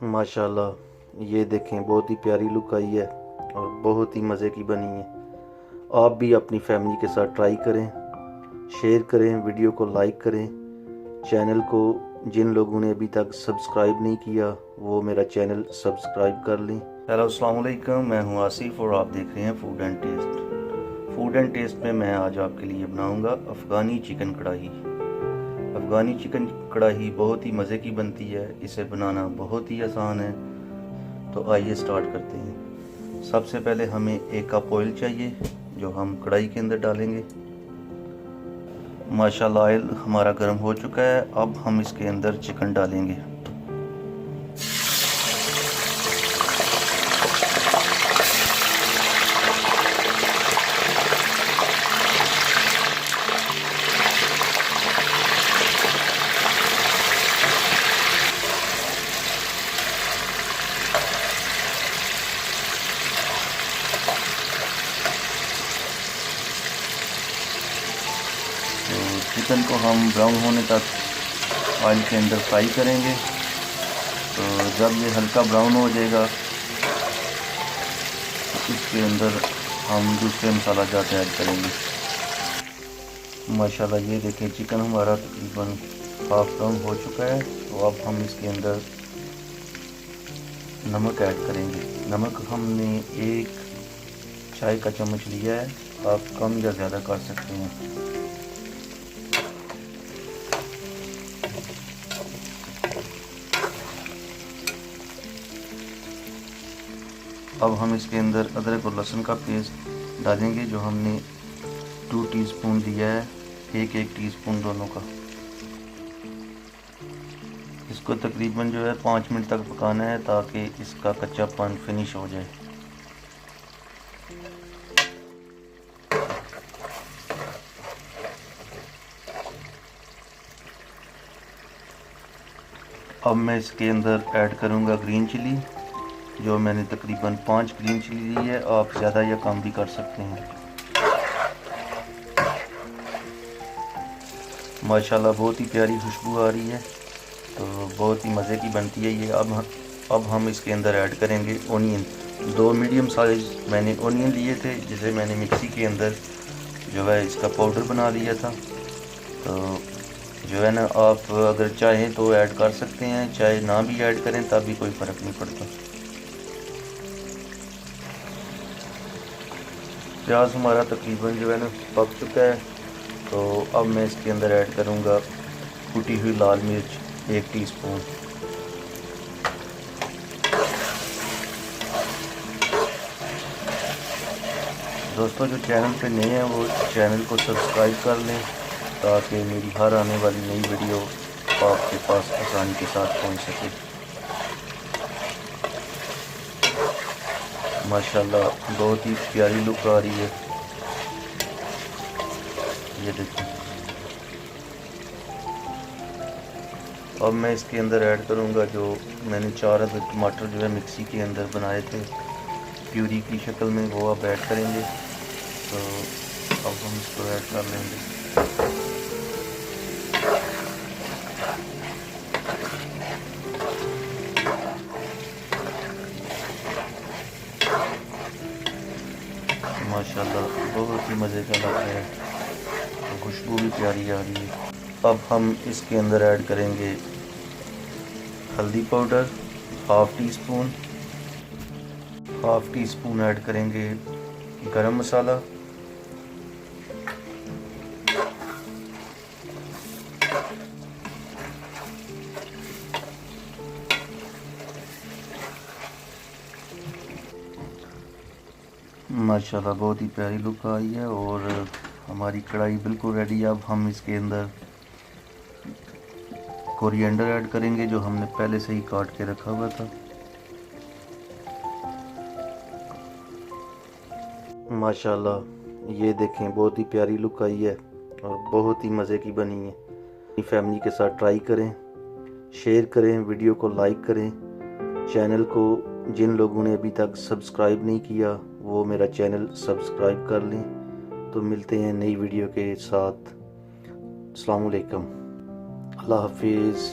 माशाल्लाह ये देखें बहुत ही प्यारी लुक आई है और बहुत ही मज़े की बनी है। आप भी अपनी फैमिली के साथ ट्राई करें, शेयर करें, वीडियो को लाइक करें। चैनल को जिन लोगों ने अभी तक सब्सक्राइब नहीं किया वो मेरा चैनल सब्सक्राइब कर लें। हेलो अस्सलाम वालेकुम, मैं हूं आसिफ और आप देख रहे हैं food and taste. Food and taste में मैं आज आपके लिए बनाऊंगा अफ़गानी चिकन कढ़ाई। अफ़गानी चिकन कढ़ाई बहुत ही मज़े की बनती है, इसे बनाना बहुत ही आसान है। तो आइए स्टार्ट करते हैं। सबसे पहले हमें 1 कप ऑयल चाहिए जो हम कढ़ाई के अंदर डालेंगे। माशाल्लाह ऑयल हमारा गर्म हो चुका है। अब हम इसके अंदर चिकन डालेंगे। तो चिकन को हम ब्राउन होने तक ऑयल के अंदर फ्राई करेंगे। तो जब ये हल्का ब्राउन हो जाएगा तो इसके अंदर हम दूसरे मसाला जाते ऐड करेंगे। माशाल्लाह ये देखें चिकन हमारा तकरीबन हाफ ब्राउन हो चुका है। तो अब हम इसके अंदर नमक ऐड करेंगे। नमक हमने 1 चाय का चम्मच लिया है, आप कम या ज़्यादा कर सकते हैं। अब हम इसके अंदर अदरक और लहसुन का पेस्ट डालेंगे जो हमने 2 टीस्पून दिया है, 1 टीस्पून दोनों का। इसको तकरीबन जो है 5 मिनट तक पकाना है ताकि इसका कच्चापन फिनिश हो जाए। अब मैं इसके अंदर ऐड करूंगा ग्रीन चिली, जो मैंने तकरीबन 5 ग्रीन चिली ली है। आप ज़्यादा या कम भी कर सकते हैं। माशाल्लाह बहुत ही प्यारी खुशबू आ रही है, तो बहुत ही मज़े की बनती है ये। अब हम इसके अंदर ऐड करेंगे ओनियन। 2 मीडियम साइज़ मैंने ओनियन लिए थे, जिसे मैंने मिक्सी के अंदर जो है इसका पाउडर बना लिया था। तो जो है ना, आप अगर चाहें तो ऐड कर सकते हैं, चाहे ना भी ऐड करें तब भी कोई फ़र्क नहीं पड़ता। प्याज हमारा तकरीबन जो है ना पक चुका है। तो अब मैं इसके अंदर ऐड करूँगा कुटी हुई लाल मिर्च 1 टीस्पून। दोस्तों जो चैनल पे नए हैं वो चैनल को सब्सक्राइब कर लें ताकि मेरी हर आने वाली नई वीडियो आपके पास आसानी के साथ पहुंच सके। माशाल्लाह बहुत ही प्यारी लुक आ रही है, ये देखिए। अब मैं इसके अंदर ऐड करूंगा जो मैंने 4 अदद टमाटर जो है मिक्सी के अंदर बनाए थे प्यूरी की शक्ल में, वो अब ऐड करेंगे। तो अब हम इसको ऐड कर लेंगे। माशाल्लाह बहुत ही मज़े का लग रहा है, तो खुशबू भी प्यारी आ रही है। अब हम इसके अंदर ऐड करेंगे हल्दी powder half tea spoon add करेंगे गरम मसाला, माशाल्लाह बहुत ही प्यारी लुक आई है और हमारी कढ़ाई बिल्कुल रेडी है। अब हम इसके अंदर कोरिएंडर ऐड करेंगे जो हमने पहले से ही काट के रखा हुआ था। माशाल्लाह ये देखें बहुत ही प्यारी लुक आई है और बहुत ही मज़े की बनी है। अपनी फैमिली के साथ ट्राई करें, शेयर करें, वीडियो को लाइक करें। चैनल को जिन लोगों ने अभी तक सब्सक्राइब नहीं किया वो मेरा चैनल सब्सक्राइब कर लें। तो मिलते हैं नई वीडियो के साथ। अस्सलाम वालेकुम, अल्लाह हाफिज़।